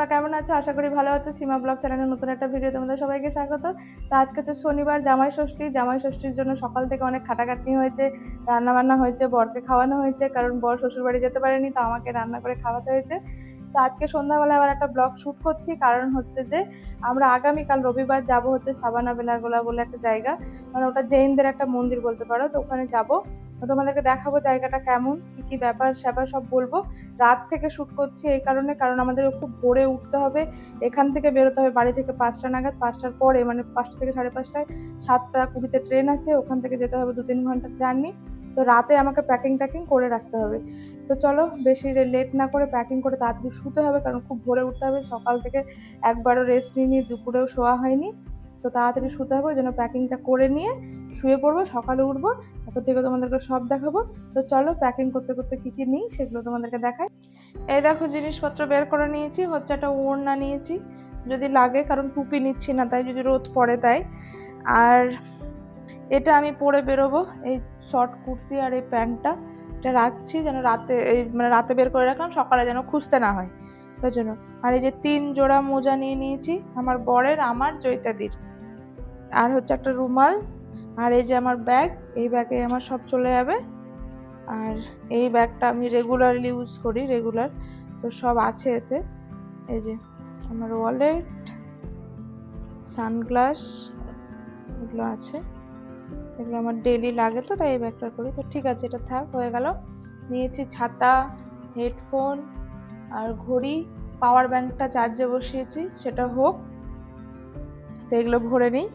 তোমরা কেমন আছো? আশা করি ভালো আছো। সীমা ব্লগ চ্যানেলের নতুন একটা ভিডিও তোমাদের সবাইকে স্বাগত। তো আজকে হচ্ছে শনিবার, জামাই ষষ্ঠীর জন্য সকাল থেকে অনেক খাটাখাটনি হয়েছে, রান্নাবান্না হয়েছে, বরকে খাওয়ানো হয়েছে, কারণ বর শ্বশুরবাড়ি যেতে পারেনি, তো আমাকে রান্না করে খাওয়াতে হয়েছে। তো আজকে সন্ধ্যাবেলা আবার একটা ব্লগ শ্যুট করছি, কারণ হচ্ছে যে আমরা আগামীকাল রবিবার যাব হচ্ছে সাবানা বেলাগোলা বলে একটা জায়গা, মানে ওটা জৈনদের একটা মন্দির বলতে পারো। তো ওখানে যাবো, তোমাদেরকে দেখাবো জায়গাটা কেমন, কি কি ব্যাপার স্যাপার সব বলবো। রাত থেকে শ্যুট করছি এই কারণে, কারণ আমাদের খুব ভোরে উঠতে হবে, এখান থেকে বেরোতে হবে বাড়ি থেকে 5টা নাগাদ, 5টার পরে মানে 5টা থেকে 5:30টায় 7টা 20-তে ট্রেন আছে, ওখান থেকে যেতে হবে 2-3 ঘন্টার জার্নি। তো রাতে আমাকে প্যাকিং করে রাখতে হবে। তো চলো বেশি লেট না করে প্যাকিং করে তাড়াতাড়ি শুতে হবে, কারণ খুব ভোরে উঠতে হবে। সকাল থেকে একবারও রেস্ট নিইনি, দুপুরেও শোয়া হয়নি, তো তাড়াতাড়ি শুতে হবে। ওই জন্য প্যাকিংটা করে নিয়ে শুয়ে পড়বো, সকালে উঠবো, তারপর থেকে তোমাদেরকে সব দেখাবো। তো চলো প্যাকিং করতে করতে কী কী নিই সেগুলো তোমাদেরকে দেখাই। এই দেখো জিনিসপত্র বের করে নিয়েছি, হচ্ছে একটা ওড়না নিয়েছি যদি লাগে, কারণ টুপি নিচ্ছি না, তাই যদি রোদ পড়ে তাই। আর এটা আমি পরে বেরোবো, এই শর্ট কুর্তি আর এই প্যান্টটা এটা রাখছি যেন রাতে, এই মানে রাতে বের করে রাখলাম, সকালে যেন খুঁজতে না হয়, তার জন্য। আর এই যে 3 জোড়া মোজা নিয়ে নিয়েছি, আমার বরের, আমার, জয়িতাদির। আর হচ্ছে একটা রুমাল। আর এই যে আমার ব্যাগ, এই ব্যাগে আমার সব চলে যাবে। আর এই ব্যাগটা আমি রেগুলারলি ইউজ করি, রেগুলার, তো সব আছে এতে। এই যে আমার ওয়ালেট, সানগ্লাস, এগুলো আছে, এগুলো আমার ডেলি লাগে, তো তাই এই ব্যাগটা করি। তো ঠিক আছে, এটা থাক, হয়ে গেল। নিয়েছি ছাতা, হেডফোন আর ঘড়ি, পাওয়ার ব্যাংকটা চার্জে বসিয়েছি, সেটা হোক। তো এগুলো ভরে নিই।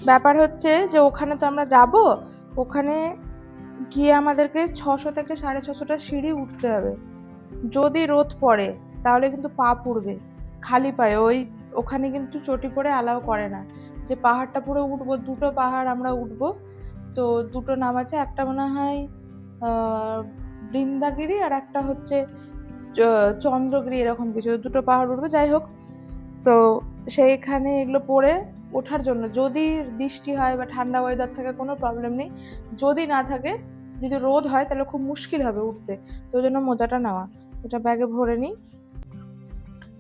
ব্যাপার হচ্ছে যে ওখানে তো আমরা যাব, ওখানে গিয়ে আমাদেরকে 600 থেকে 650টা সিঁড়ি উঠতে হবে। যদি রোদ পড়ে তাহলে কিন্তু পা পুড়বে খালি পায়ে, ওখানে কিন্তু চটি পরে অ্যালাউ করে না। যে পাহাড়টা পুরো উঠবো, 2টো পাহাড় আমরা উঠবো, তো 2টো নাম আছে, একটা মনে হয় বৃন্দাগিরি আর একটা হচ্ছে চন্দ্রগিরি, এরকম কিছু, 2টো পাহাড় উঠবো, যাই হোক। তো সেইখানে এগুলো পরে ওঠার জন্য যদি বৃষ্টি হয় বা ঠান্ডা ওয়েদার থাকে কোনো প্রবলেম নেই, যদি না থাকে, যদি রোদ হয় তাহলে খুব মুশকিল হবে উঠতে, তো ওই জন্য মোজাটা নেওয়া। এটা ব্যাগে ভরে নিই।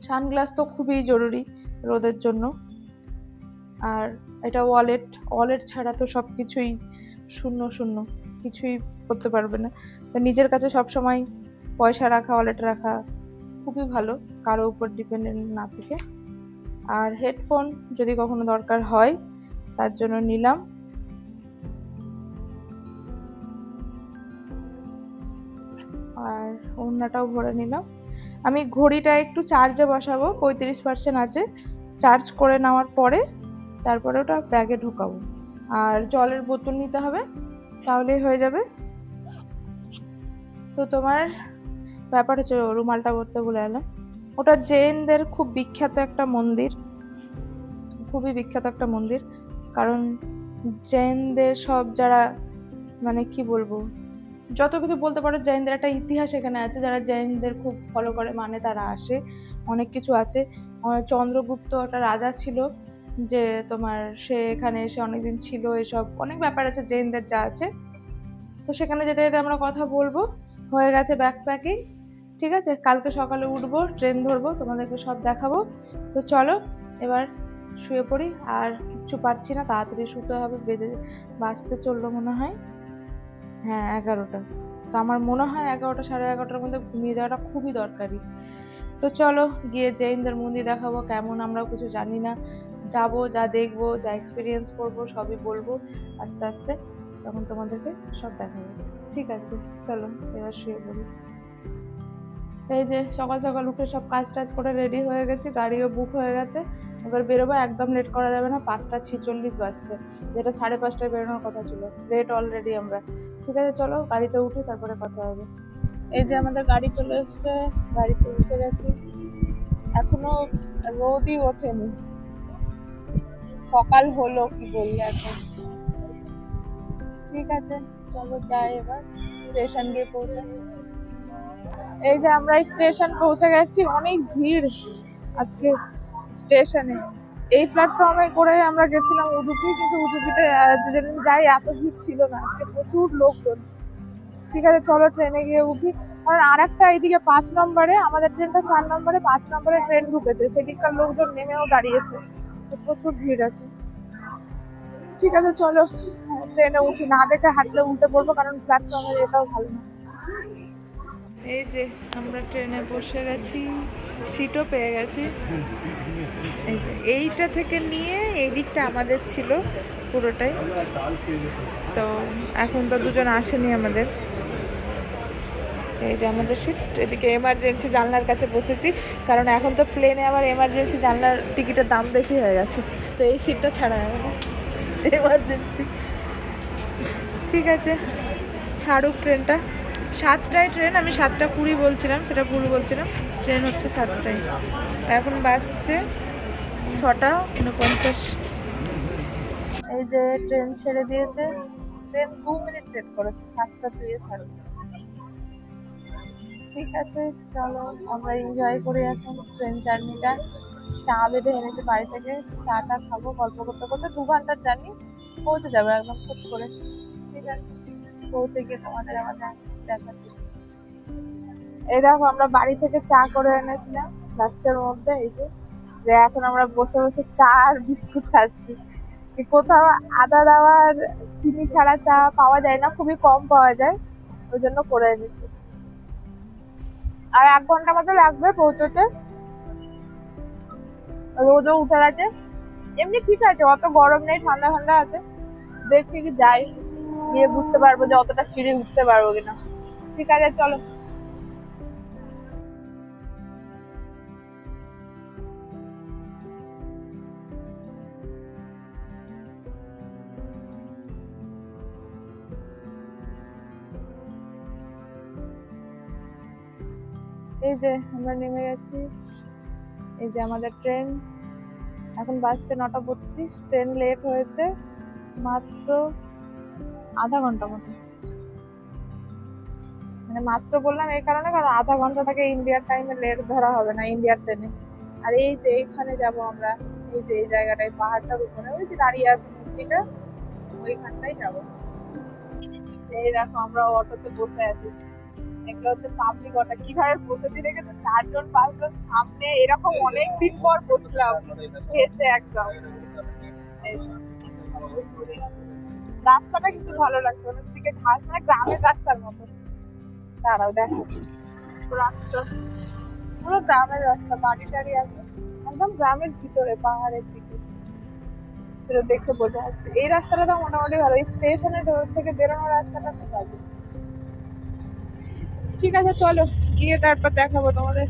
সানগ্লাস তো খুবই জরুরি রোদের জন্য। আর এটা ওয়ালেট ছাড়া তো সব কিছুই শূন্য, কিছুই করতে পারবে না। তো নিজের কাছে সবসময় পয়সা রাখা, ওয়ালেট রাখা খুবই ভালো, কারো উপর ডিপেন্ডেন্ট না থেকে। আর হেডফোন যদি কখনো দরকার হয় তার জন্য নিলাম। আর ওড়নাটাও ভরে নিলাম। আমি ঘড়িটা একটু চার্জে বসাবো, 35% আছে, চার্জ করে নেওয়ার পরে তারপরে ওটা ব্যাগে ঢোকাবো। আর জলের বোতল নিতে হবে, তাহলেই হয়ে যাবে। তো তোমার ব্যাপার হচ্ছে, রুমালটা করতে ভুলে গেলাম। ওটা জৈনদের খুব বিখ্যাত একটা মন্দির, খুবই বিখ্যাত একটা মন্দির, কারণ জৈনদের সব যারা, মানে কি বলবো, যত কিছু বলতে পারো, জৈনদের একটা ইতিহাস এখানে আছে, যারা জৈনদের খুব ফলো করে, মানে তারা আসে, অনেক কিছু আছে। চন্দ্রগুপ্ত একটা রাজা ছিল, যে তোমার সে এখানে এসে অনেকদিন ছিল, এসব অনেক ব্যাপার আছে জৈনদের যা আছে। তো সেখানে যেতে যেতে আমরা কথা বলবো। হয়ে গেছে ব্যাগ প্যাকিং, ঠিক আছে, কালকে সকালে উঠবো, ট্রেন ধরবো, তোমাদেরকে সব দেখাবো। তো চলো এবার শুয়ে পড়ি, আর কিচ্ছু পারছি না, তাড়াতাড়ি শুতে হবে। বাজতে চললো মনে হয়, হ্যাঁ 11টা। তো আমার মনে হয় 11টা 11:30টার মধ্যে ঘুমিয়ে যাওয়াটা খুবই দরকারি। তো চলো গিয়ে জৈনদের মন্দির দেখাবো, কেমন আমরাও কিছু জানি না, যাবো, যা দেখবো, যা এক্সপিরিয়েন্স করবো সবই বলবো আস্তে আস্তে, তখন তোমাদেরকে সব দেখাবো। ঠিক আছে, চলো এবার শুয়ে পড়ি। এই যে সকাল সকাল উঠে সব কাজ টাজ করে রেডি হয়ে গেছি, গাড়িও বুক হয়ে গেছে, এবার বেরোবো, একদম লেট করা যাবে না। 5:46 বাজছে, যেটা 5:30টায় বেরোনোর কথা ছিল, লেট অলরেডি আমরা। ঠিক আছে চলো গাড়িতে উঠি, তারপরে কথা হবে। এই যে আমাদের গাড়ি চলে এসছে, গাড়িতে উঠে গেছি, এখনো রোদই ওঠেনি, সকাল হলো কি বললে এখন। ঠিক আছে চলো যাই, এবার স্টেশন গিয়ে পৌঁছাই। এই যে আমরা স্টেশন পৌঁছে গেছি, অনেক ভিড় আজকে স্টেশনে। এই প্ল্যাটফর্মে করে আমরা গেছিলাম উডুপি, কিন্তু উডুপিতে যেদিন যাই এত ভিড় ছিল না, আজকে প্রচুর লোকজন। ঠিক আছে চলো ট্রেনে গিয়ে উঠি। আর আরেকটা এইদিকে 5 নম্বরে, আমাদের ট্রেনটা 4 নম্বরে, 5 নম্বরে ট্রেন ঢুকেছে, সেদিককার লোকজন নেমেও দাঁড়িয়েছে, তো প্রচুর ভিড় আছে। ঠিক আছে চলো ট্রেনে উঠি, না দেখে হাঁটলে উল্টে পড়বো, কারণ প্ল্যাটফর্মের এটাও ভালো না। এই যে আমরা ট্রেনে বসে গেছি, সিটও পেয়ে গেছি। এই যে এইটা থেকে নিয়ে এই দিকটা আমাদের ছিল পুরোটাই, তো এখন তো দুজন আসেনি আমাদের। এই যে আমাদের সিট, এদিকে এমার্জেন্সি জানলার কাছে বসেছি, কারণ এখন তো প্লেনে আবার এমার্জেন্সি জানলার টিকিটের দাম বেশি হয়ে গেছে, তো এই সিটটা ছাড়া যাবে না, এমার্জেন্সি। ঠিক আছে ছাড়ুক ট্রেনটা, 7টায় ট্রেন, আমি 7:20 বলছিলাম, সেটা ভুল বলছিলাম, ট্রেন হচ্ছে 7টায়। এখন বাসছে 6:49। এই যে ট্রেন ছেড়ে দিয়েছে, ট্রেন 2 মিনিট লেট করেছে, 7:02 ছাড়বে। ঠিক আছে চলো আমরা এনজয় করি এখন ট্রেন জার্নিটা। চা বেঁধে এনেছে বাড়ি থেকে, চাটা খাবো, গল্প করতে করতে 2 ঘন্টার জার্নি, পৌঁছে যাবো একদম খুব করে। ঠিক আছে পৌঁছে গিয়ে তোমাদের আবার দেখাচ্ছি। এই দেখো আমরা বাড়ি থেকে চা করে এনেছিলাম লাচ্ছের মধ্যে, এই যে এখন আমরা বসে বসে চা আর বিস্কুট খাচ্ছি। কোথাও আদা দেওয়ার চিনি ছাড়া চা পাওয়া যায় না, খুবই কম পাওয়া যায়, ওই জন্য করে এনেছি। আর 1 ঘন্টা মতো লাগবে পৌঁছতে। রোদও উঠে গেছে, এমনি ঠিক আছে, অত গরম নেই, ঠান্ডা ঠান্ডা আছে। দেখি কি যাই, গিয়ে বুঝতে পারবো যে অতটা সিঁড়ি উঠতে পারবো কিনা। ঠিক আছে চলো। এই যে আমরা নেমে গেছি, এই যে আমাদের ট্রেন, এখন বাসছে 9:32, ট্রেন লেট হয়েছে মাত্র আধা ঘন্টা মতো। মানে মাত্র বললাম এই কারণে, কারণ আধা ঘন্টাটাকে ইন্ডিয়ার টাইমে লেট ধরা হবে না ইন্ডিয়ার ট্রেনে। আর এই যে এখানে যাব আমরা, এই যে এই জায়গাটায় পাহাড়টার উপরে ওই যে দাঁড়িয়ে আছে মূর্তিটা, ওইখানটাই যাব। এই দেখো আমরা অটোতে বসে আছি, এগুলো হচ্ছে পাবলিক অটো। কিভাবে বসেছি দেখেছো, 4-5জন সামনে, এরকম অনেকদিন পর বসলাম এসে একদম। রাস্তাটা কিন্তু ভালো লাগছে, অনেক দিকে ঘাস, মানে গ্রামের রাস্তার মতো। দাঁড়াও দেখো রাস্তা, পুরো গ্রামের রাস্তা, বাড়ি টাড়ি আছে, একদম গ্রামের ভিতরে পাহাড়ের দিকে, সেটা দেখে বোঝা যাচ্ছে। এই রাস্তাটা তো মোটামুটি ভালো, এই স্টেশনের থেকে বেরোনোর রাস্তাটা খুব ভালো। ঠিক আছে চলো গিয়ে তারপর দেখাবো তোমাদের।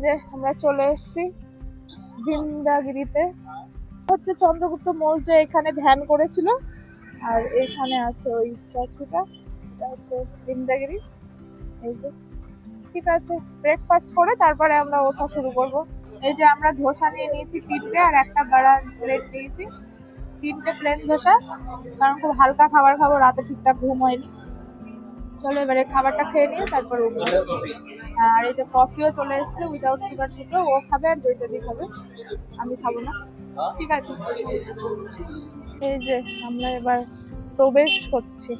যে আমরা চলে এসেছি বৃন্দাগিরিতে, হচ্ছে চন্দ্রগুপ্ত মৌর্য এখানে ধ্যান করেছিল, আর এইখানে আছে ওই স্ট্যাচুটা, এটা হচ্ছে বৃন্দাগিরি। এই যে ঠিক আছে ব্রেকফাস্ট করে তারপরে আমরা ওঠা শুরু করব। এই যে আমরা ধোসা নিয়ে নিয়েছি 3টে, আর একটা বড়া প্লেট নিয়েছি, 3টে প্লেন ধোসা, কারণ খুব হালকা খাবার খাবো, রাতে ঠিকঠাক ঘুম হয়নি। চলো এবারে খাবারটা খেয়ে নিয়ে তারপর উঠবো। আর এই যে কফিও চলে এসেছে উইদাউট সুগার, দুটো ও খাবে আর জয়িতাদি খাবে, আমি খাবো না। ঠিক আছে এই যে আমরা এবার প্রবেশ করছি।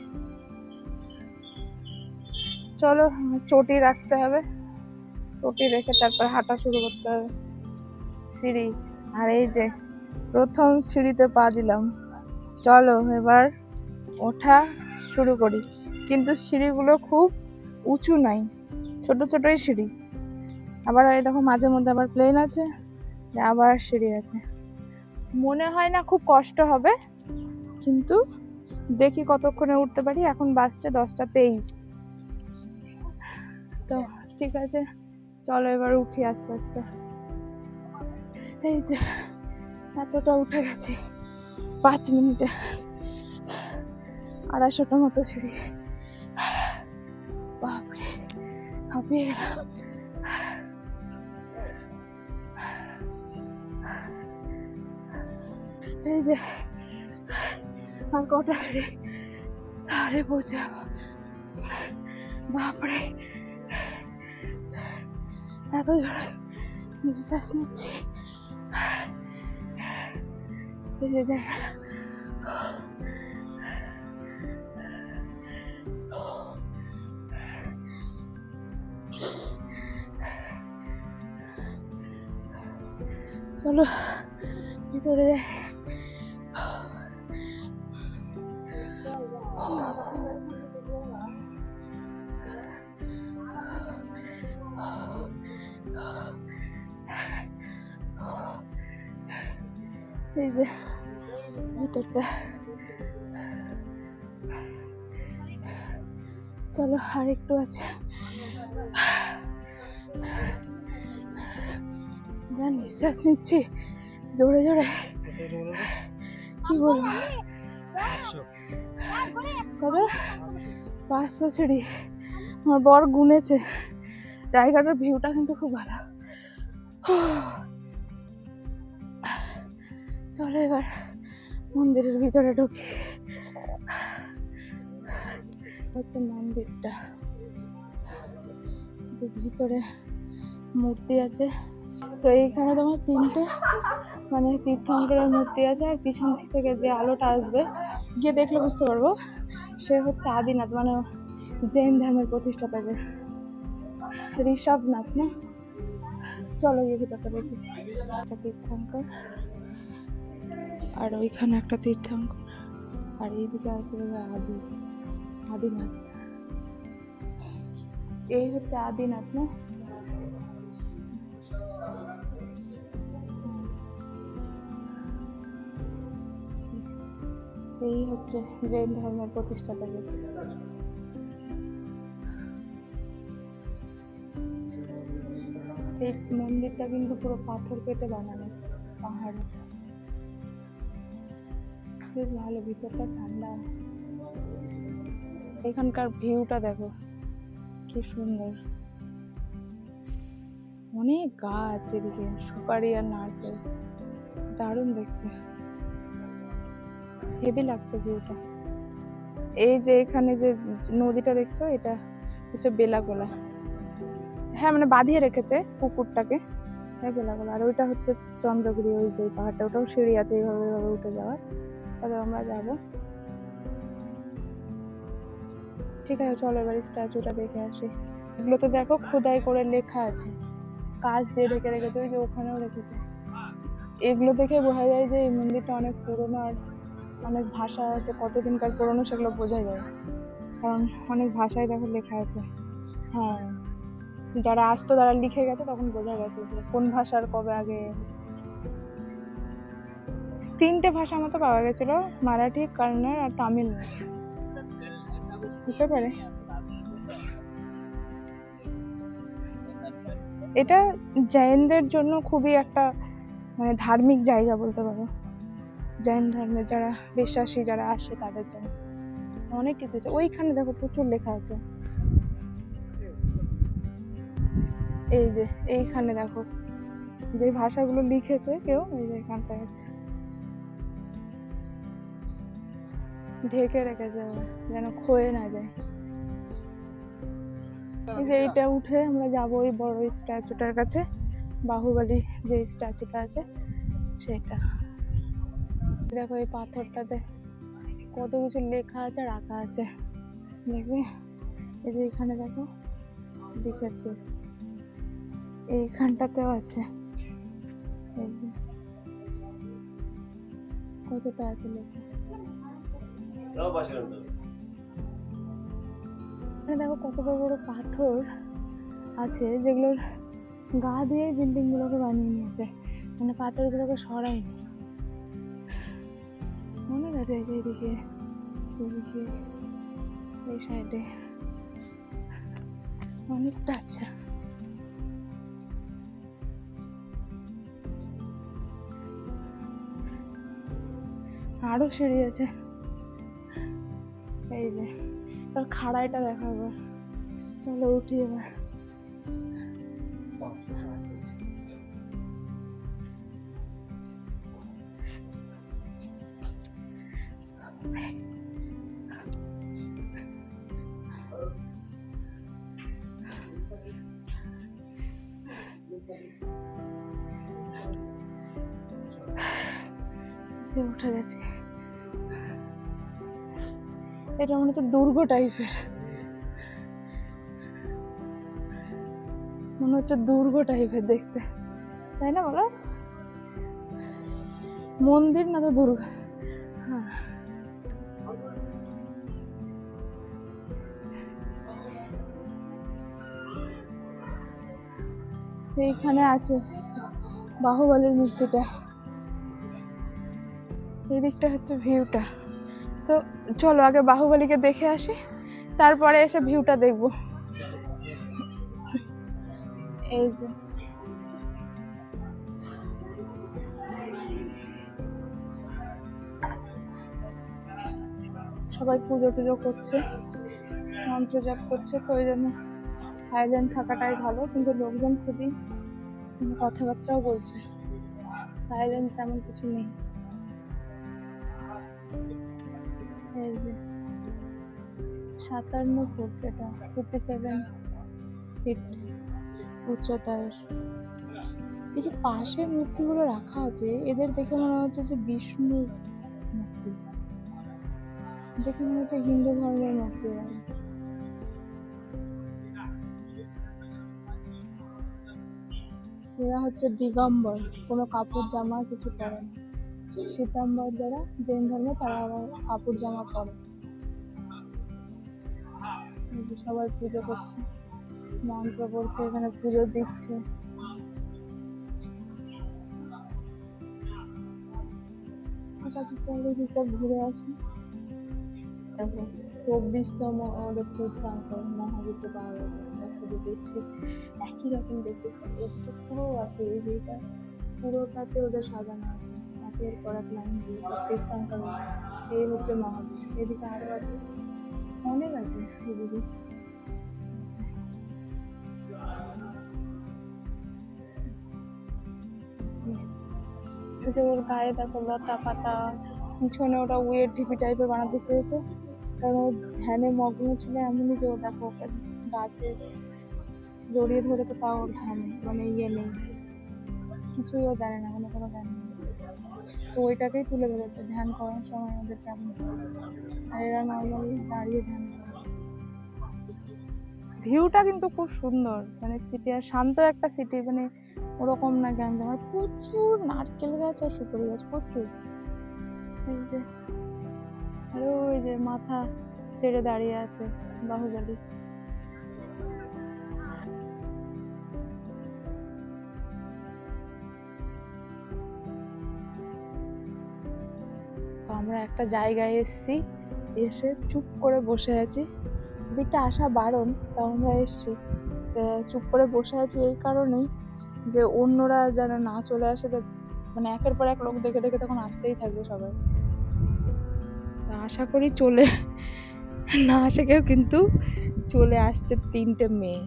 চলো চটি রাখতে হবে, চটি রেখে তারপর হাঁটা শুরু করতে হবে। সিঁড়ি, আর এই যে প্রথম সিঁড়িতে পা দিলাম, চলো এবার ওঠা শুরু করি। কিন্তু সিঁড়িগুলো খুব উঁচু নাই, ছোট ছোটই সিঁড়ি। আবার এই দেখো মাঝে মধ্যে আবার প্লেন আছে, আবার সিঁড়ি আছে। মনে হয় না খুব কষ্ট হবে, কিন্তু দেখি কতক্ষণে উঠতে পারি। এখন বাসছে 10:23, তো ঠিক আছে চলো এবার উঠি আস্তে আস্তে। এই যে এতটা উঠে গেছি 5 মিনিটে, 250টা মতো সিঁড়ি, বাপরে হাঁপিয়ে গেলাম। এই যে আর কটা সিঁড়ি, তাহলে পৌঁছে যাবো। বাপরে এত জোরে নিঃশ্বাস নিচ্ছি, এই যে জায়গাটা চলো ভিতরে যাই। এই যে ভিতরটা, চলো আর একটু আছে। যা নিঃশ্বাস নিচ্ছি জোরে জোরে, কি বলবো। কত? 500 সিঁড়ি। আমার বর গুনেছে। জায়গাটার ভিউটা কিন্তু খুব ভালো। চলো এবার মন্দিরের ভিতরে ঢুকি। হচ্ছে মন্দিরটা, যে ভিতরে মূর্তি আছে। তো এইখানে তোমার 3টে মানে তীর্থঙ্করের মূর্তি আছে, আর পিছন থেকে যে আলোটা আসবে গিয়ে দেখলে বুঝতে পারবো সে হচ্ছে আদিনাথ, মানে জৈন ধর্মের প্রতিষ্ঠাতা, যে ঋষভনাথ না। চলো গিয়ে ভিতরটা দেখি। একটা তীর্থঙ্কর, আর ওইখানে একটা তীর্থঙ্কর, আর এইদিকে আছে আদিনাথ। এই হচ্ছে আদিনাথ না। এই হচ্ছে জৈন ধর্মের প্রতিষ্ঠাতা। এই মন্দিরটা কিন্তু পুরো পাথর কেটে বানানো, পাহাড়ে। বেশ ভালো, ভিতরটা ঠান্ডা। এখানকার ভিউটা দেখো কি সুন্দর, অনেক গাছ এদিকে, সুপারি আর নারকেল, দারুণ দেখতে, হেভি লাগছে ভিউটা। এই যে এখানে যে নদীটা দেখছো, এটা হচ্ছে বেলাগোলা। হ্যাঁ মানে বাঁধিয়ে রেখেছে পুকুরটাকে, হ্যাঁ বেলাগোলা। আর ওইটা হচ্ছে চন্দ্রগিরি, ওই যে পাহাড়টা, ওটাও সিঁড়ি আছে এইভাবে উঠে যাওয়ার। তবে আমরা যাবো, ঠিক আছে। চলো এবার স্ট্যাচুটা দেখে আসি। এগুলো তো দেখো খোদাই করে লেখা আছে, কাঁচ দিয়ে ঢেকে রেখেছে, ওই যে ওখানেও রেখেছে। এগুলো দেখে বোঝা যায় যে এই মন্দিরটা অনেক পুরোনো, আর অনেক ভাষা আছে, কতদিনকার পুরোনো সেগুলো বোঝা যায়, কারণ অনেক ভাষায় দেখো লেখা আছে। হ্যাঁ, যারা আসতো তারা লিখে গেছে, তখন বোঝা গেছে যে কোন ভাষার কবে আগে। 3টে ভাষা মতো পাওয়া গেছিল, মারাঠি, কন্নড় আর তামিল হতে পারে। এটা জৈনদের জন্য খুবই একটা মানে ধার্মিক জায়গা বলতে পারো। জৈন ধর্মের যারা বিশ্বাসী যারা আসে তাদের জন্য অনেক কিছু আছে। ওইখানে দেখো প্রচুর লেখা আছে, এই যে এইখানে দেখো যে ভাষাগুলো লিখেছে কেউ, এই যে এখানটায় আছে, ঢেকে রেখেছে যেন ক্ষয়ে না যায়। এই যে এইটা উঠে আমরা যাবো ওই বড় স্ট্যাচুটার কাছে, বাহুবলী যে স্ট্যাচুটা আছে সেটা। দেখো এই পাথরটাতে কত কিছু লেখা আছে, রাখা আছে, দেখবে। এই যে এখানে দেখো লিখেছে, এইখানটাতেও আছে, এই যে কতটা আছে লেখা। দেখো কত বড় বড় পাথর আছে, যেগুলোর গা দিয়ে বিল্ডিং গুলোকে বানিয়ে নিয়েছে, মানে পাথরগুলোকে সরায়নি। অনেক আছে, এই যে এদিকে এই সাইডে অনেকটা আছে। আরো সিঁড়ি আছে, এই যে তার খাড়াইটা দেখা এবার। চলো উঠি এবার। উঠে গেছে, এটা মনে হচ্ছে দুর্গ টাইপের, মনে হচ্ছে দুর্গ টাইপের দেখতে, তাই না বলো? মন্দির না তো দুর্গা। হ্যাঁ, এইখানে আছে বাহুবলীর মূর্তিটা। এই দিকটা হচ্ছে ভিউটা। তো চলো আগে বাহুবলীকে দেখে আসি, তারপরে এসে ভিউটা দেখবো। এই যে সবাই পুজো টুজো করছে, মন্ত্র জপ করছে, তো ওই জন্য সাইলেন্ট থাকাটাই ভালো। কিন্তু লোকজন খুবই কথাবার্তাও বলছে, সাইলেন্ট তেমন কিছু নেই। এই যে 57 ফুট, এটা 57 ফিট উচ্চতার। এই যে পাশে মূর্তিগুলো রাখা আছে, এদের দেখে মনে হচ্ছে যে বিষ্ণুর মূর্তি, দেখে মনে হচ্ছে হিন্দু ধর্মের মূর্তি। এরা হচ্ছে দিগম্বর, কোনো কাপড় জামা কিছু পরে না। শ্বেতাম্বর যারা জৈন ধর্মে, তারা আবার কাপড় জামা পরে। সবাই পুজো করছে, মন্ত্র পড়ছে, এখানে পুজো দিচ্ছে। চারিদিকটা ঘুরে আসি। দেখো 24তম আমাদের তীর্থাঙ্কর মহাবীর পাওয়া গেছে, খুবই বেশি একই রকম দেখতে। একটু পুরো আছে, এই যেটা পুরোটাতে ওদের সাজানো আছে, একের পর এক লাইন দিয়ে সব তীর্থাঙ্কর। এই হচ্ছে মহাবীর, এদিকে আরো আছে, অনেক আছে এদিকে। ওর গায়ে দেখো লতা পাতা, পিছনে ওটা উইয়ের ঢিপি টাইপের বানাতে চেয়েছে, কারণ ও ধ্যানে মগ্ন ছিল। এমনই যে ও দেখো ওকে গাছে জড়িয়ে ধরেছে, তাও ওর ধ্যান মানে ইয়ে নেই, কিছুই ও জানে না, মানে কোনো জ্ঞান নেই। তো ওইটাকেই তুলে ধরেছে ধ্যান করার সময় ওদের কেমন। আর এরা নর্মালি দাঁড়িয়ে ধ্যান করে। ভিউটা কিন্তু খুব সুন্দর, মানে সিটি আর শান্ত একটা সিটি, মানে ওরকম না গ্যাঞ্জাম। আর প্রচুর নারকেল গাছ আর সুপারি গাছ প্রচুর। আর ওই যে মাথা ছেড়ে দাঁড়িয়ে আছে বাহুবলী। আমরা একটা জায়গায় এসেছি, এসে চুপ করে বসে আছি। এদিকটা আসা বারণ, তাও আমরা এসছি। চুপ করে বসে আছি এই কারণেই যে অন্যরা যেন না চলে আসে, মানে একের পর এক লোক দেখে দেখে তখন আসতেই থাকবে সবাই। আশা করি চলে না আসে কেউ, কিন্তু চলে আসছে 3টে মেয়ে,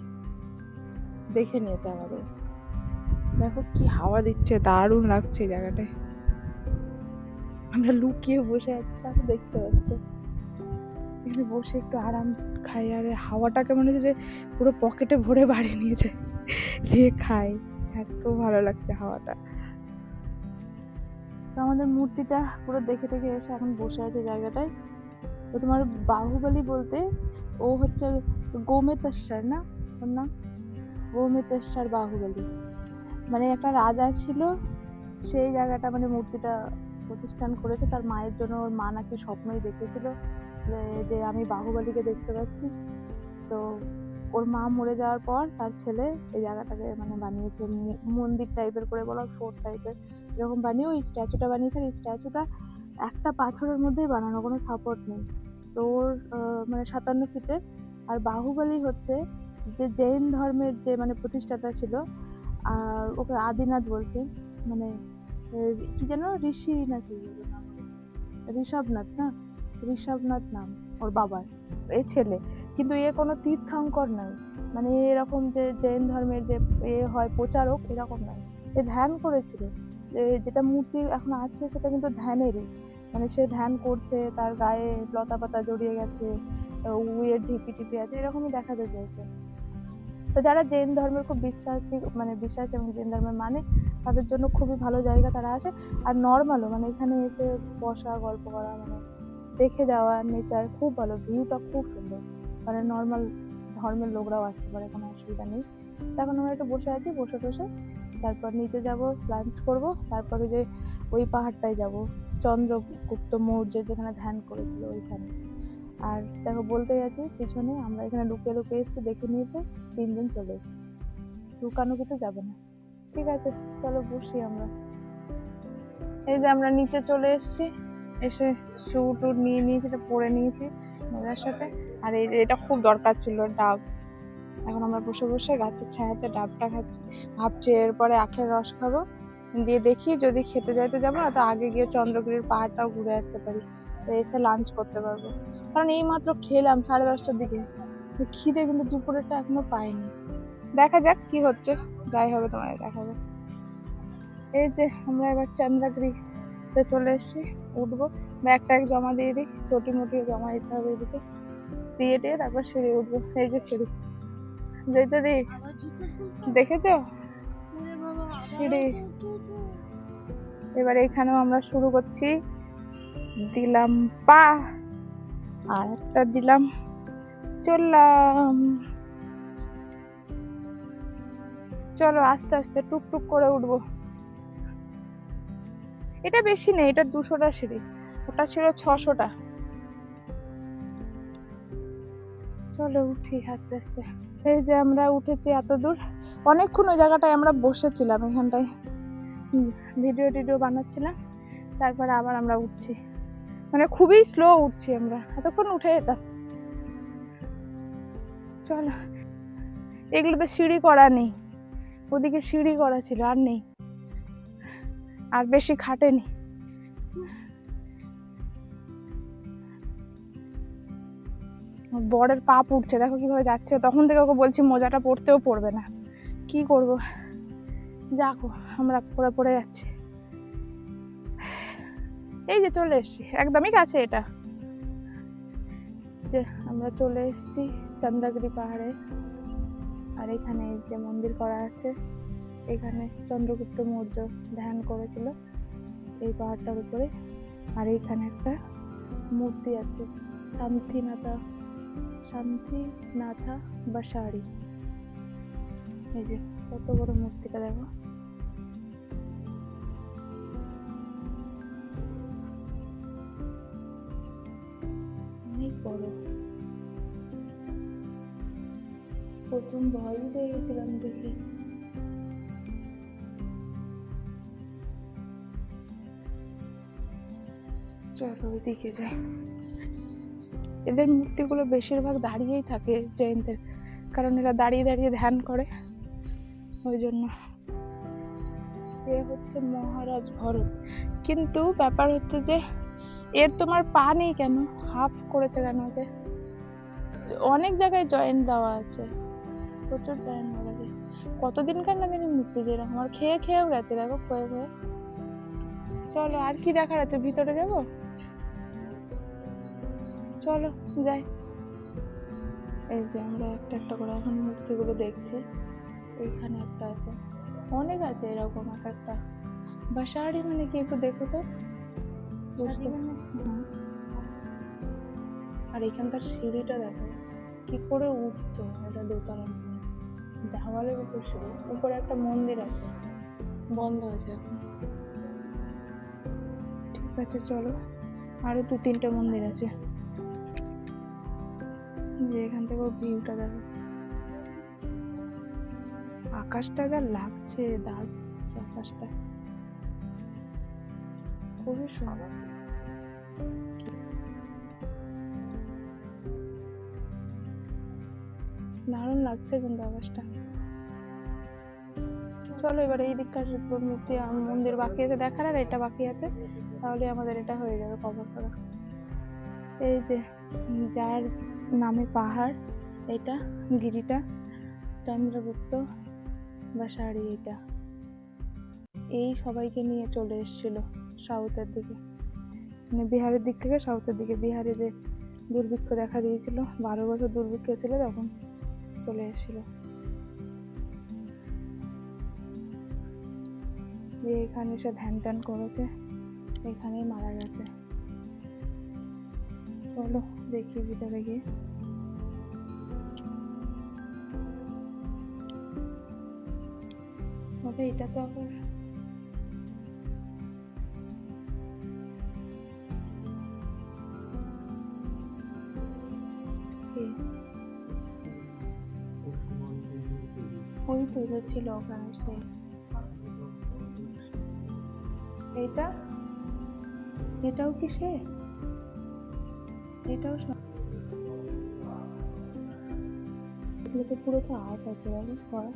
দেখে নিয়েছে আমাদের। দেখো কি হাওয়া দিচ্ছে, দারুণ লাগছে জায়গাটায়। আমরা লুকিয়ে বসে আছি, তাকে দেখতে পাচ্ছে। এখানে বসে একটু আরাম খাই, আর হাওয়াটাকে মনে হচ্ছে যে পুরো পকেটে ভরে বাড়ি নিয়েছে, দিয়ে খাই। এত ভালো লাগছে হাওয়াটা। তো আমাদের মূর্তিটা পুরো দেখে দেখে এসে এখন বসে আছে জায়গাটায়। তো তোমার বাহুবলী বলতে ও হচ্ছে গোমেতেশ্বর, না ওর নাম গোমেতেশ্বর বাহুবলী, মানে একটা রাজা ছিল, সেই জায়গাটা মানে মূর্তিটা প্রতিষ্ঠান করেছে তার মায়ের জন্য। ওর মা নাকি স্বপ্নই দেখেছিল যে আমি বাহুবলীকে দেখতে পাচ্ছি। তো ওর মা মরে যাওয়ার পর তার ছেলে এই জায়গাটাকে মানে বানিয়েছে মন্দির টাইপের করে, বলা ফোর্ট টাইপের এরকম বানিয়ে ওই স্ট্যাচুটা বানিয়েছে। আর এই স্ট্যাচুটা একটা পাথরের মধ্যেই বানানো, কোনো সাপোর্ট নেই। তো ওর মানে 57 ফিটের। আর বাহুবলী হচ্ছে যে জৈন ধর্মের যে মানে প্রতিষ্ঠাতা ছিল, ওকে আদিনাথ বলছে, মানে কি যেন ঋষি নাকি ঋষভনাথ, না ঋষভনাথ নাম ওর বাবার, এ ছেলে। কিন্তু এ কোনো তীর্থঙ্কর নয়, মানে এরকম যে জৈন ধর্মের যে এ হয় প্রচারক, এরকম নয়। এ ধ্যান করেছিল, যেটা মূর্তি এখন আছে সেটা কিন্তু ধ্যানেরই, মানে সে ধ্যান করছে, তার গায়ে লতা পাতা জড়িয়ে গেছে, উইয়ের ঢিপি টিপি আছে, এরকমই দেখাতে চেয়েছে। তো যারা জৈন ধর্মের খুব বিশ্বাসী, মানে বিশ্বাস এবং জৈন ধর্মের মানে, তাদের জন্য খুবই ভালো জায়গা, তারা আসে। আর নর্মালও, মানে এখানে এসে বসা, গল্প করা, মানে দেখে যাওয়া, নেচার খুব ভালো, ভিউটা খুব সুন্দর, মানে নর্মাল ধর্মের লোকরাও আসতে পারে, কোনো অসুবিধা নেই। তখন আমরা একটু বসে আছি, বসে তারপর নিচে যাব, লাঞ্চ করব, তারপরে যে ওই পাহাড়টায় যাব, চন্দ্রগুপ্ত মৌর্য যেখানে ধ্যান করেছিল ওইখানে। আর দেখো বলতেই আছি পিছনে আমরা এখানে লুকিয়ে লুকিয়ে এসেছি, দেখে নিয়েছে 3 দিন চলে এসেছি, লুকানো কিছু যাবে না। ঠিক আছে চলো বসি আমরা। এই যে আমরা নিচে চলে এসেছি, এসে শু টু নিয়ে নিয়েছি, এটা পরে নিয়েছি মজার সাথে। আর এটা খুব দরকার ছিল ডাব। এখন আমরা বসে বসে গাছের ছায়াতে ডাবটা খাচ্ছি, ভাবছি এরপরে আখের রস খাবো, দিয়ে দেখি যদি খেতে যাইতে যাবো না তো আগে গিয়ে চন্দ্রগিরির পাহাড়টাও ঘুরে আসতে পারি, তো এসে লাঞ্চ করতে পারবো। কারণ এই মাত্র খেলাম 10:30টার দিকে, খিদে কিন্তু দুপুরেরটা এখনো পাইনি। দেখা যাক কি হচ্ছে, যাই হবে তোমায় দেখাবো। এই যে আমরা এবার চন্দ্রগিরিতে চলে এসেছি, উঠবো, ব্যাগ ট্যাগ জমা দিয়ে দিই, চটি মটি জমা দিতে হবে এদিকে, দিয়ে দিয়ে তারপর সিঁড়ি উঠবো। এই যে সিঁড়ি, যেতে দি দেখেছো সিঁড়ি। এবার এখানেও আমরা শুরু করছি, দিলাম পা, আর একটা দিলাম, চললাম। চলো আস্তে আস্তে টুকটুক করে উঠবো। এটা বেশি নেই, এটা 200টা সিঁড়ি, ওটা ছিল 600টা। চলো উঠি আস্তে আস্তে। এই যে আমরা উঠেছি এত দূর, অনেকক্ষণ ওই জায়গাটায় আমরা বসেছিলাম, এখানটায় ভিডিও টিডিও বানাচ্ছিলাম, তারপরে আবার আমরা উঠছি, মানে খুবই স্লো উঠছি আমরা, এতক্ষণ উঠে যেতাম। চলো, এগুলোতে সিঁড়ি করা নেই, ওদিকে সিঁড়ি করা ছিল, আর নেই, আর বেশি খাটেনি। বরের পা পুড়ছে, দেখো কিভাবে যাচ্ছে, তখন থেকে ওকে বলছি মোজাটা পরতেও পড়বে না, কি করব, যাকো আমরা পরে পড়ে যাচ্ছি। এই যে চলে এসছি, একদমই কাছে এটা, যে আমরা চলে এসেছি চন্দ্রগিরি পাহাড়ে। আর এখানে এই যে মন্দির করা আছে, এখানে চন্দ্রগুপ্ত মৌর্য ধ্যান করেছিল এই পাহাড়টার উপরে। আর এইখানে একটা মূর্তি আছে, শান্তিনাথা বাসারি। এই যে কত বড় মূর্তিটা দেখো, অনেক বড়। প্রথম ভয় পেয়ে গেছিলাম দেখে। চলো ওইদিকে যাই। এদের মূর্তিগুলো বেশিরভাগ দাঁড়িয়েই থাকে জৈনদের, কারণ এরা দাঁড়িয়ে দাঁড়িয়ে ধ্যান করে, ওই জন্য। এ হচ্ছে মহারাজ ভরত, কিন্তু ব্যাপার হচ্ছে যে এর তোমার পা নেই কেন, হাফ করেছে কেন ওকে? অনেক জায়গায় জয়েন্ট দেওয়া আছে, প্রচুর জয়েন্ট দেওয়া আছে। কতদিনকার না জানি মূর্তি, যেরকম আর খেয়েও গেছে দেখো, ক্ষয়ে ক্ষয়ে। চলো আর কি দেখার আছে, ভিতরে যাব, চলো যাই। এই যে আমরা একটা একটা করে এখন মূর্তিগুলো দেখছি, এইখানে একটা আছে, অনেক আছে এরকম এক একটা। বাসাড়ি মানে কি একটু দেখো তো, আর এখানকার সিঁড়িটা দেখো কি করে উঠতো, এটা দোতলা, দেওয়ালের উপর সিঁড়ি, উপরে একটা মন্দির আছে, বন্ধ আছে এখন। ঠিক আছে চলো, আরো 2-3টে মন্দির আছে। যে এখান থেকে ভিউটা দেখো, আকাশটা যা লাগছে, দারুণ আকাশটা, খুবই সুন্দর। দারুণ লাগছে কিন্তু আকাশটা। চলো এবার এই দিককার মূর্তি মন্দির বাকি আছে দেখার, আর এটা বাকি আছে, তাহলে আমাদের এটা হয়ে যাবে কভার করা। এই যে যার নামে পাহাড়, এটা গিরিটা চন্দ্রগুপ্ত বাসারি, এটা এই সবাইকে নিয়ে চলে এসেছিল সাউথের দিকে, মানে বিহারের দিক থেকে সাউথের দিকে। বিহারে যে দুর্ভিক্ষ দেখা দিয়েছিল, 12 বছর দুর্ভিক্ষ ছিল, তখন চলে এসেছিল। এখানে সে ধ্যান ট্যান করেছে, এখানেই মারা গেছে। চলো দেখি ভিতরে গিয়ে। তবে এটা তো আবার ওই তুলেছিল ওখানে সেই এইটা, এটাও কি সে, এটাও এগুলো তো পুরো তো আর্ট আছে করা।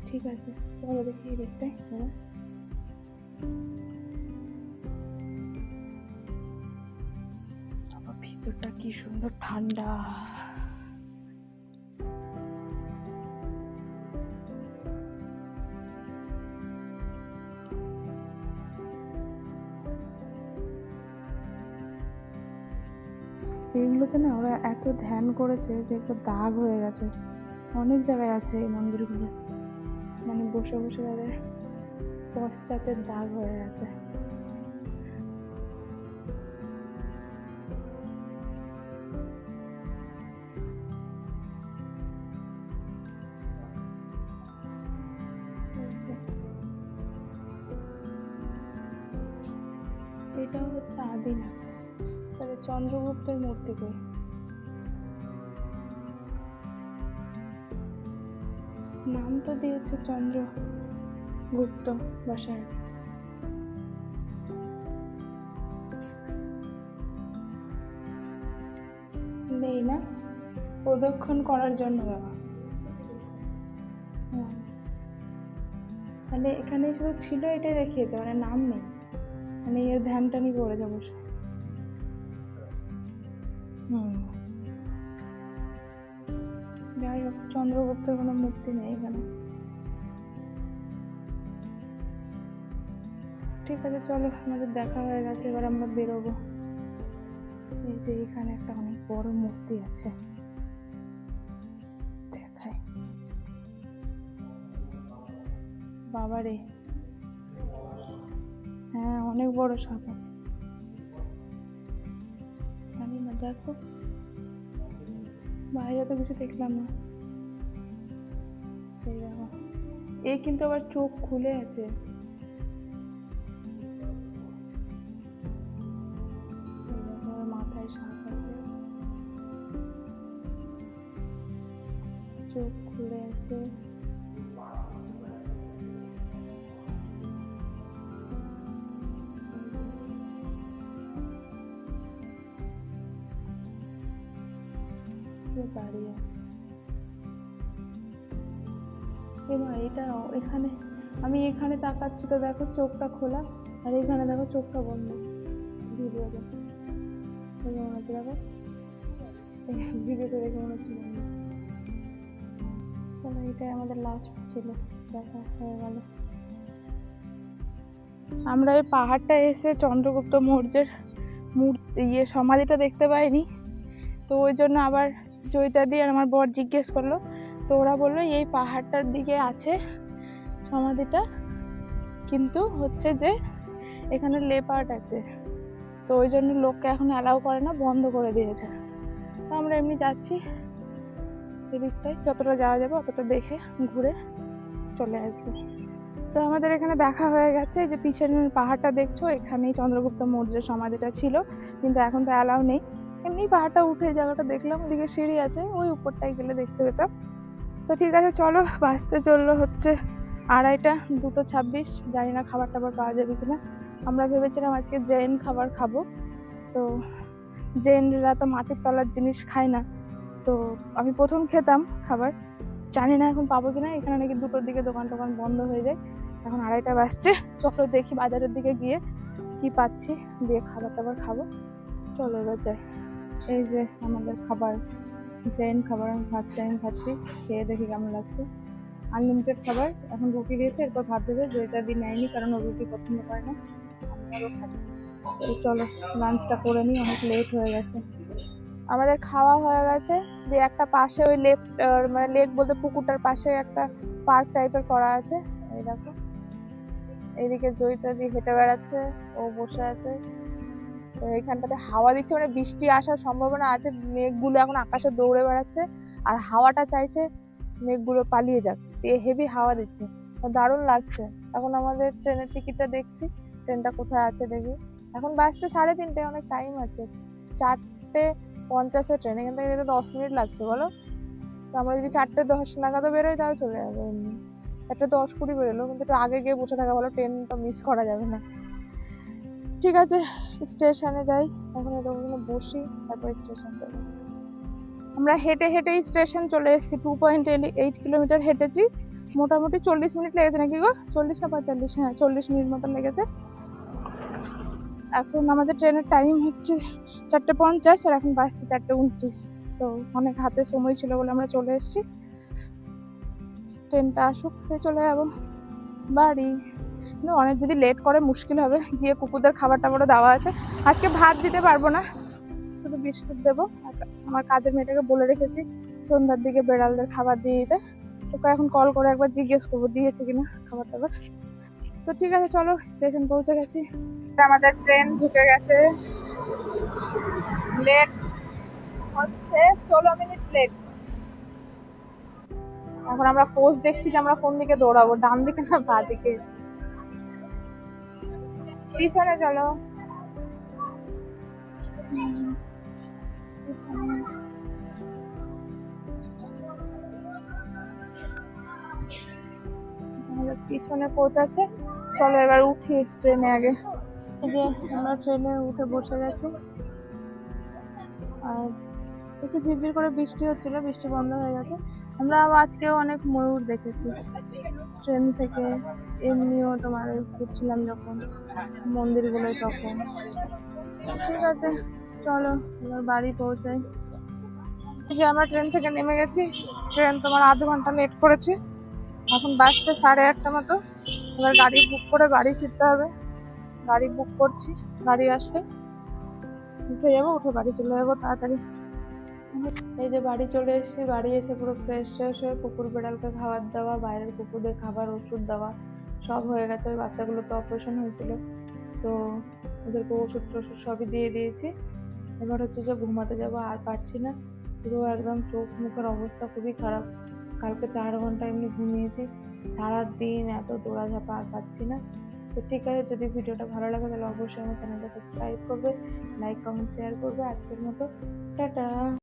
ঠিক আছে চলো দেখি এই দিকটাই। ভিতরটা কি সুন্দর ঠান্ডা। এইগুলোতে না ওরা এত ধ্যান করেছে যে একটা দাগ হয়ে গেছে, অনেক জায়গায় আছে এই মন্দিরগুলো, মানে বসে বসে তাদের পশ্চাতের দাগ হয়ে গেছে। এটাও হচ্ছে আদিনাথ, তাহলে চন্দ্রগুপ্তের মূর্তি কই? নাম তো দিয়েছে চন্দ্রগুপ্ত বাসায়। নেই না, প্রদক্ষিণ করার জন্য বাবা। হ্যাঁ তাহলে এখানে শুধু ছিল এটাই দেখিয়েছে, মানে নাম নেই, মানে এর ধ্যানটানি করেছে বসে। যাই হোক চন্দ্রগুপ্তের কোনো মূর্তি নেই এখানে। ঠিক আছে চলো, আমাদের দেখা হয়ে গেছে, এবার আমরা বেরোবো। এই যে এখানে একটা অনেক বড় মূর্তি আছে, দেখায় বাবারে। হ্যাঁ অনেক বড় সাপ আছে, জানি না, দেখো বাইরে তো কিছু দেখলাম না। এই দেখো, এ কিন্তু আবার চোখ খুলে আছে, মাথায় সাপ আছে, চোখ খুলে আছে। দাঁড়িয়ে এবার এটা এখানে, আমি এখানে তাকাচ্ছি তো দেখো চোখটা খোলা, আর এখানে দেখো চোখটা বন্ধ। ভিডিওতে দেখে মনে হচ্ছে, দেখো ভিডিওতে দেখে মনে হচ্ছে বন্ধ। চলো এটাই আমাদের লাস্ট ছিল, দেখা হয়ে গেল। আমরা এই পাহাড়টা এসে চন্দ্রগুপ্ত মৌর্যের সমাধিটা দেখতে পাইনি, তো ওই জন্য আবার জয়িতাদি আর আমার বর জিজ্ঞেস করলো, তো ওরা বললো এই পাহাড়টার দিকে আছে সমাধিটা, কিন্তু হচ্ছে যে এখানে লেপার্ড আছে, তো ওই জন্য লোককে এখন অ্যালাউ করে না, বন্ধ করে দিয়েছে। তো আমরা এমনি যাচ্ছি এদিকটাই, যতটা যাওয়া যাবে অতটা দেখে ঘুরে চলে আসবো। তো আমাদের এখানে দেখা হয়ে গেছে, যে পিছনের পাহাড়টা দেখছো এখানেই চন্দ্রগুপ্ত মৌর্যের সমাধিটা ছিল, কিন্তু এখন তো অ্যালাউ নেই। এমনি পাহাড়টা উঠে জায়গাটা দেখলাম, ওদিকে সিঁড়ি আছে, ওই উপরটায় গেলে দেখতে পেতাম। তো ঠিক আছে চলো, বাসতে চললো হচ্ছে 2:30, 2:26, জানি না খাবার টাবার পাওয়া যাবে কিনা। আমরা ভেবেছিলাম আজকে জৈন খাবার খাবো, তো জৈনরা তো মাটির তলার জিনিস খায় না, তো আমি প্রথম খেতাম খাবার, জানি না এখন পাবো কিনা। এখানে নাকি 2টোর দিকে দোকান টোকান বন্ধ হয়ে যায়, এখন 2:30 বাজছে। চলো দেখি বাজারের দিকে গিয়ে কি পাচ্ছি, দিয়ে খাবার টাবার খাবো। চলো এবার যাই। এই যে আমাদের খাবার, জৈন খাবার, আমি ফার্স্ট টাইম খাচ্ছি, খেয়ে দেখি কেমন লাগছে। আনলিমিটেড খাবার, এখন রুটি দিয়েছে, এরপর ভাত দেবে। জয়িতা দিন নেয়নি কারণ ও রুটি পছন্দ করে না, আমি আরও খাচ্ছি। তো চলো লাঞ্চটা করে নিই, অনেক লেট হয়ে গেছে। আমাদের খাওয়া হয়ে গেছে, দিয়ে একটা পাশে ওই লেক, মানে লেক বলতে পুকুরটার পাশে একটা পার্ক টাইপের করা আছে। এই দেখো এইদিকে জয়িতা দি হেঁটে বেড়াচ্ছে, ও বসে আছে, তো এইখানটাতে হাওয়া দিচ্ছে, মানে বৃষ্টি আসার সম্ভাবনা আছে। মেঘগুলো এখন আকাশে দৌড়ে বেড়াচ্ছে আর হাওয়াটা চাইছে মেঘগুলো পালিয়ে যাক, হেভি হাওয়া দিচ্ছে, তো দারুণ লাগছে। এখন আমাদের ট্রেনের টিকিটটা দেখছি, ট্রেনটা কোথায় আছে দেখি। এখন বাজছে 3:30, অনেক টাইম আছে। 4:50 ট্রেন, এখান থেকে যেতে 10 মিনিট লাগছে বলো। তো আমরা যদি 4:10 নাগাদও বেরোই তাহলে চলে যাবে। এমনি 4:10-20 বেরোলো, কিন্তু একটু আগে গিয়ে বসে থাকা ভালো, ট্রেনটা মিস করা যাবে না। ঠিক আছে, স্টেশনে যাই এখন, ওখানে বসি, তারপর স্টেশন যাবো। আমরা হেঁটে হেঁটেই স্টেশন চলে এসেছি। 2.8 কিলোমিটার হেঁটেছি, মোটামুটি 40 মিনিট লেগেছে নাকি গো, 40 না 45, হ্যাঁ 40 মিনিট মতন লেগেছে। এখন আমাদের ট্রেনের টাইম হচ্ছে 4:50 আর এখন বাজছে 4:29। তো অনেক হাতে সময় ছিল বলে আমরা চলে এসেছি। ট্রেনটা আসুক, চলে যাবো বাড়ি। কিন্তু অনেক যদি লেট করে মুশকিল হবে, গিয়ে কুকুরদের খাবার টাবারও দেওয়া আছে। আজকে ভাত দিতে পারবো না, শুধু বিস্কুট দেবো। আমার কাজের মেয়েটাকে বলে রেখেছি সন্ধ্যার দিকে বেড়ালদের খাবার দিয়ে দিতে। ওকে এখন কল করে একবার জিজ্ঞেস করবো দিয়েছে কিনা খাবার টাবার। তো ঠিক আছে, চলো স্টেশন পৌঁছে গেছি। আমাদের ট্রেন ঢুকে গেছে, লেট হচ্ছে 16 মিনিট লেট। এখন আমরা পোজ দেখছি যে আমরা কোন দিকে দৌড়াবো, ডান দিকে না বাঁ দিকে। পিছনে চলো, পিছনে পৌঁছাচ্ছে। চলো এবার উঠি ট্রেনে আগে। এই যে আমরা ট্রেনে উঠে বসে গেছি, আর একটু ঝিরঝির করে বৃষ্টি হচ্ছিল, বৃষ্টি বন্ধ হয়ে গেছে। আমরা আজকেও অনেক ময়ূর দেখেছি ট্রেন থেকে, এমনিও তোমার ঘুরছিলাম যখন মন্দিরগুলোয় তখন। ঠিক আছে চলো এবার বাড়ি পৌঁছাই। এই যে আমরা ট্রেন থেকে নেমে গেছি, ট্রেন তোমার আধ ঘন্টা লেট করেছে। এখন বাজছে 8:30 মতো। এবার গাড়ি বুক করে বাড়ি ফিরতে হবে। গাড়ি বুক করছি, গাড়ি আসলে উঠে যাবো, উঠে বাড়ি চলে যাবো তাড়াতাড়ি। এই যে বাড়ি চলে এসেছি, বাড়ি এসে পুরো ফ্রেশ ট্রেশ হয়ে কুকুর বেড়ালকে খাবার দেওয়া, বাইরের কুকুরদের খাবার ওষুধ দেওয়া সব হয়ে গেছে। ওই বাচ্চাগুলো তো অপারেশন হয়েছিল, তো ওদেরকে ওষুধ টষুধ সবই দিয়ে দিয়েছি। এবার হচ্ছে যে ঘুমাতে যাবো, আর পারছি না, পুরো একদম চোখ মুখের অবস্থা খুবই খারাপ। কালকে 4 ঘন্টা এমনি ঘুমিয়েছি, সারাদিন এত দৌড়াঝাপা, আর পাচ্ছি না। তো ঠিক আছে, যদি ভিডিওটা ভালো লাগে তাহলে অবশ্যই আমার চ্যানেলটা সাবস্ক্রাইব করবে, লাইক কমেন্ট শেয়ার করবে। আজকের মতো টাটা।